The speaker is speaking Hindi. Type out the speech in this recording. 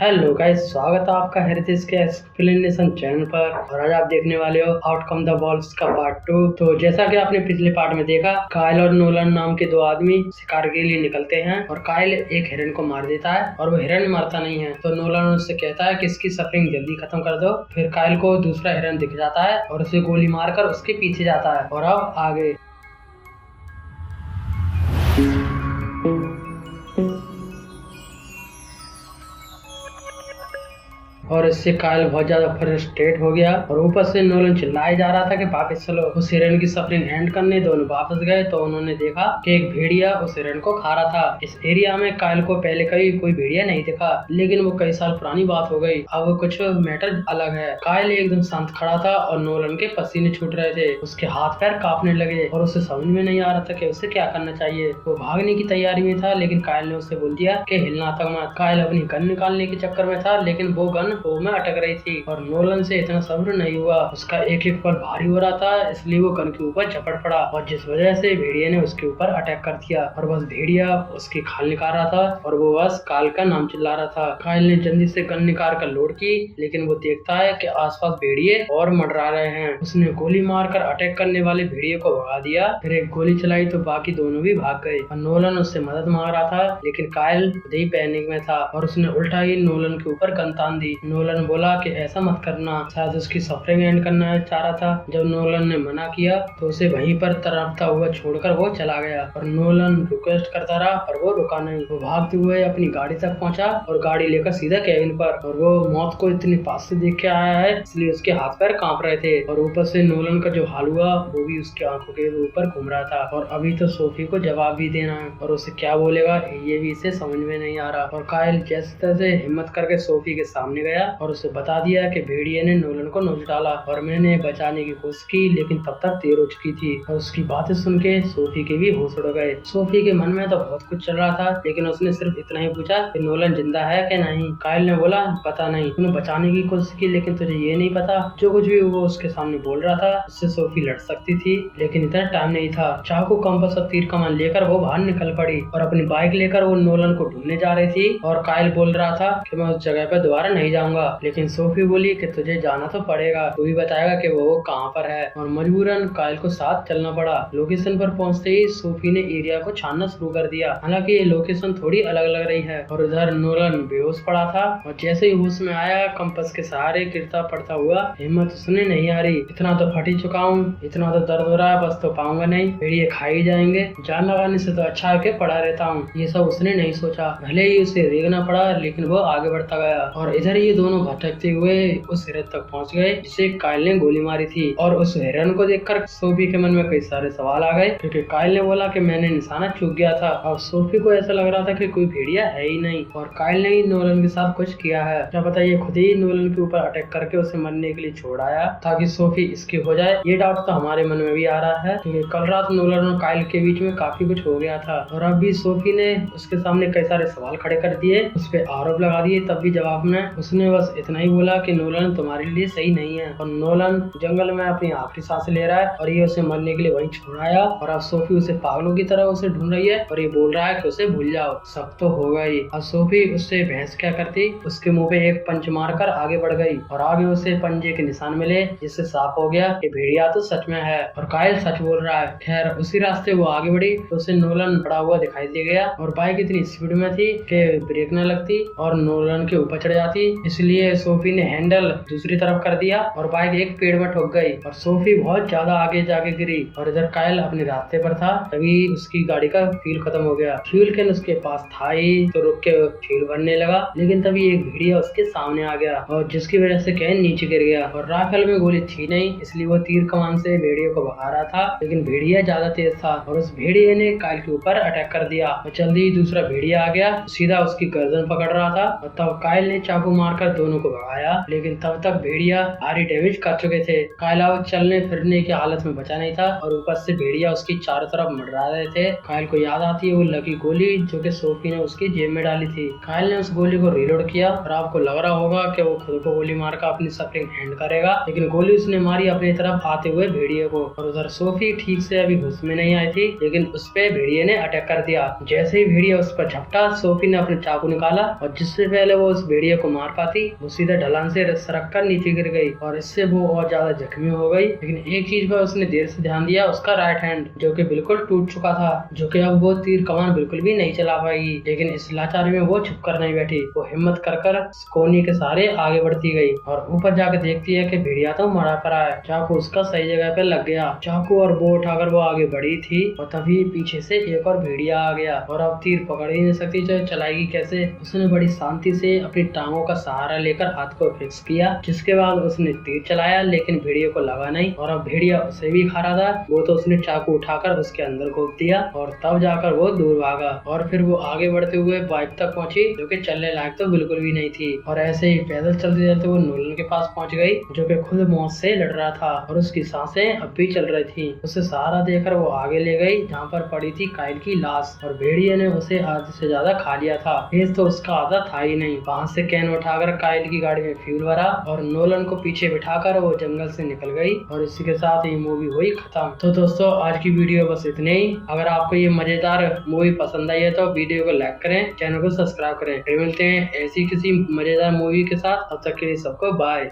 हेलो गाइस, स्वागत है आपका हेरिटेज के एक्सप्लेनेशन चैनल पर। और आज आप देखने वाले हो आउटकम द वॉल्व्स का पार्ट 2। तो जैसा कि आपने पिछले पार्ट में देखा, काइल और नोलन नाम के दो आदमी शिकार के लिए निकलते हैं और काइल एक हिरन को मार देता है और वो हिरन मरता नहीं है। तो नोलन उससे कहता है कि इसकी सफरिंग जल्दी खत्म कर दो। फिर काइल को दूसरा हिरन दिख जाता है और उसे गोली मारकर उसके पीछे जाता है। और अब आगे और इससे काइल बहुत ज्यादा फ्रस्ट्रेट हो गया और ऊपर से नोलन चिल्लाया जा रहा था कि वापस चलो उस हिरन की सफरिंग एंड करने। दोनों वापस गए तो उन्होंने देखा कि एक भेड़िया उस हिरन को खा रहा था। इस एरिया में काइल को पहले कभी कोई भेड़िया नहीं दिखा, लेकिन वो कई साल पुरानी बात हो गई। अब कुछ मैटर अलग है। काइल एकदम शांत खड़ा था और नोलन के पसीने छूट रहे थे। उसके हाथ पैर कांपने लगे और उसे समझ में नहीं आ रहा था कि उसे क्या करना चाहिए। वो भागने की तैयारी में था, लेकिन काइल ने उसे बोल दिया कि हिलना तक मत। काइल अपनी गन निकालने के चक्कर में था, लेकिन वो गन में अटक रही थी और नोलन से इतना सब्र नहीं हुआ। उसका एक एक पल भारी हो रहा था, इसलिए वो गन के ऊपर झपट पड़ा और जिस वजह से भेड़िया ने उसके ऊपर अटैक कर दिया। और बस भेड़िया उसकी खाल निकाल रहा था और वो बस काइल का नाम चिल्ला रहा था। काइल ने जल्दी से गन निकाल कर लोड की, लेकिन वो देखता है कि आसपास भेड़िए और मंडरा रहे हैं। उसने गोली मारकर अटैक करने वाले भेड़िए को भगा दिया। फिर एक गोली चलाई तो बाकी दोनों भी भाग गए और नोलन उससे मदद मांग रहा था, लेकिन काइल खुद ही पैनिक में था और उसने उल्टा ही नोलन के ऊपर गन तान दी। नोलन बोला कि ऐसा मत करना, शायद उसकी सफरिंग एंड करना चाह रहा था। जब नोलन ने मना किया तो उसे वहीं पर तड़पता हुआ छोड़कर वो चला गया और नोलन रिक्वेस्ट करता रहा पर वो रुका नहीं। वो भागते हुए अपनी गाड़ी तक पहुंचा और गाड़ी लेकर सीधा केविन पर। और वो मौत को इतनी पास से देख के आया है, इसलिए उसके हाथ पैर कांप रहे थे और ऊपर से नोलन का जो हाल हुआ वो भी उसकी आंखों के ऊपर घूम रहा था। और अभी तो सोफी को जवाब भी देना है और उसे क्या बोलेगा ये भी इसे समझ में नहीं आ रहा। और काइल जैसे तैसे हिम्मत करके सोफी के सामने गया और उसे बता दिया कि भेड़िए ने नोलन को नोच डाला और मैंने बचाने की कोशिश की, लेकिन तब तक देर हो चुकी थी। और उसकी बातें सुन के सोफी के भी होश उड़ गए। सोफी के मन में तो बहुत कुछ चल रहा था, लेकिन उसने सिर्फ इतना ही पूछा कि नोलन जिंदा है कि नहीं। काइल ने बोला पता नहीं, तूने बचाने की कोशिश की लेकिन तुझे ये नहीं पता। जो कुछ भी वो उसके सामने बोल रहा था उससे सोफी लड़ सकती थी, लेकिन इतना टाइम नहीं था। चाकू, कंपास और तीर कमान लेकर वो बाहर निकल पड़ी और अपनी बाइक लेकर वो नोलन को ढूंढने जा रही थी। और काइल बोल रहा था कि मैं उस जगह पर दोबारा नहीं जाऊंगा, लेकिन सोफी बोली कि तुझे जाना तो पड़ेगा, तू ही बताएगा कि वो कहाँ पर है। और मजबूरन काइल को साथ चलना पड़ा। लोकेशन पर पहुंचते ही सोफी ने एरिया को छानना शुरू कर दिया। हालांकि ये लोकेशन थोड़ी अलग लग रही है। और उधर नोलन बेहोश पड़ा था और जैसे ही होश में आया, कंपास के सहारे गिरता पड़ता हुआ, हिम्मत उसने नहीं आ रही। इतना तो फट ही चुका हूँ, इतना तो दर्द हो रहा है, बस तो पाऊंगा नहीं, भेड़िए खा ही जाएंगे, जान लगाने से तो अच्छा है कि पड़ा रहता हूँ। ये सब उसने नहीं सोचा। भले ही उसे रेगना पड़ा, लेकिन वो आगे बढ़ता गया। और इधर ये दोनों भटकते हुए उस हिरन तक पहुंच गए जिसे काइल ने गोली मारी थी। और उस हिरन को देखकर सोफी के मन में कई सारे सवाल आ गए, क्योंकि काइल ने बोला कि मैंने निशाना चूक गया था। और सोफी को ऐसा लग रहा था कि कोई भेड़िया है ही नहीं और काइल ने ही नोलन के साथ कुछ किया है। क्या पता ये खुद ही नोलन के ऊपर अटैक करके उसे मरने के लिए छोड़ आया ताकि सोफी इसकी हो जाए। ये डाउट तो हमारे मन में भी आ रहा है, क्योंकि कल रात नोलन और काइल के बीच में काफी कुछ हो गया था और अब भी सोफी ने उसके सामने कई सारे सवाल खड़े कर दिए, उस पर आरोप लगा दिए। तब भी जवाब में उसने बस इतना ही बोला कि नोलन तुम्हारे लिए सही नहीं है। और नोलन जंगल में अपनी आखिरी सांस ले रहा है और ये उसे मरने के लिए वहीं छोड़ आया। और अब सोफी उसे पागलों की तरह उसे ढूंढ रही है और ये बोल रहा है कि उसे भूल जाओ, सब तो होगा ही। अब सोफी उससे बहस क्या करती, उसके मुंह पे एक पंच मारकर आगे बढ़ गई और आगे उसे पंजे के निशान मिले, जिससे साफ हो गया कि भेड़िया तो सच में है और काइल सच बोल रहा है। खैर उसी रास्ते वो आगे बढ़ी तो उसे नोलन पड़ा हुआ दिखाई दे गया और बाइक इतनी स्पीड में थी कि ब्रेक न लगती और नोलन के ऊपर चढ़ जाती, इसलिए सोफी ने हैंडल दूसरी तरफ कर दिया और बाइक एक पेड़ में ठुक गई और सोफी बहुत ज्यादा आगे जाके गिरी। और इधर काइल अपने रास्ते पर था, तभी उसकी गाड़ी का फ्यूल खत्म हो गया। फ्यूल कैन उसके पास था ही, तो रुक के फ्यूल भरने लगा, लेकिन तभी एक भेड़िया उसके सामने आ गया और जिसकी वजह से कैन नीचे गिर गया। और राइफल में गोली थी नहीं, इसलिए वो तीर कमान से भेड़िया को भगा रहा था, लेकिन भेड़िया ज्यादा तेज था और उस भेड़िया ने काइल के ऊपर अटैक कर दिया। और जल्दी ही दूसरा भेड़िया आ गया, सीधा उसकी गर्दन पकड़ रहा था और तब काइल ने चाकू मार मारकर दोनों को भगाया, लेकिन तब तक भेड़िया भारी डैमेज कर चुके थे। कायल अब चलने फिरने की हालत में बचा नहीं था और ऊपर से भेड़िया उसकी चारों तरफ मंडरा रहे थे। कायल को याद आती है वो लकी गोली जो कि सोफी ने उसकी जेब में डाली थी। कायल ने उस गोली को रीलोड किया और आपको लग रहा होगा कि वो खुद को गोली मारकर अपनी सफरिंग एंड करेगा, लेकिन गोली उसने मारी अपनी तरफ आते हुए भेड़िए को। और उधर सोफी ठीक से अभी होश में नहीं आई थी, लेकिन उस पे भेड़िए ने अटैक कर दिया। जैसे ही भेड़िया उस पर झपटा, सोफी ने अपने चाकू निकाला और जिससे पहले वो उस भेड़िए को मार पाती, वो सीधे ढलान से सरक कर नीचे गिर गई और इससे वो और ज्यादा जख्मी हो गई। लेकिन एक चीज पर उसने देर से ध्यान दिया, उसका राइट हैंड जो कि बिल्कुल टूट चुका था, जो कि अब वो तीर कमान बिल्कुल भी नहीं चला पाएगी। लेकिन इस लाचारी में वो छुप कर नहीं बैठी, वो हिम्मत कर कोहनी के सहारे आगे बढ़ती गई और ऊपर जाकर देखती है कि भेड़िया तो मरा पड़ा है। चाकू उसका सही जगह पे लग गया। चाकू और वो उठाकर वो आगे बढ़ी थी और तभी पीछे से एक और भेड़िया आ गया और अब तीर पकड़ ही नहीं सकती, जो चलाएगी कैसे। उसने बड़ी शांति से अपनी टांगों का सहारा लेकर हाथ को फिक्स किया, जिसके बाद उसने तीर चलाया, लेकिन भेड़िया को लगा नहीं और अब भेड़िया उसे भी खा रहा था। वो तो उसने चाकू उठाकर उसके अंदर घोप दिया और तब जाकर वो दूर भागा और फिर वो आगे बढ़ते हुए बाइक तक पहुंची, जो कि चलने लायक तो बिल्कुल भी नहीं थी। और ऐसे ही पैदल चलते चलते वो नोलन के पास पहुंच गई, जो कि खुद मौत से लड़ रहा था और उसकी सांसें अब भी चल रही थी। उसे सहारा देकर वो आगे ले गई जहाँ पर पड़ी थी कायल की लाश और भेड़िए ने उसे आधे से ज्यादा खा लिया था। फेस तो उसका आधा था ही नहीं। वहाँ से कैन उठाकर कायल की गाड़ी में फ्यूल भरा और नोलन को पीछे बिठाकर वो जंगल से निकल गई और इसी के साथ ये मूवी हुई खत्म। तो दोस्तों आज की वीडियो बस इतने ही। अगर आपको ये मजेदार मूवी पसंद आई है तो वीडियो को लाइक करें, चैनल को सब्सक्राइब करें। फिर मिलते हैं ऐसी किसी मजेदार मूवी के साथ, तब तक के लिए सबको बाय।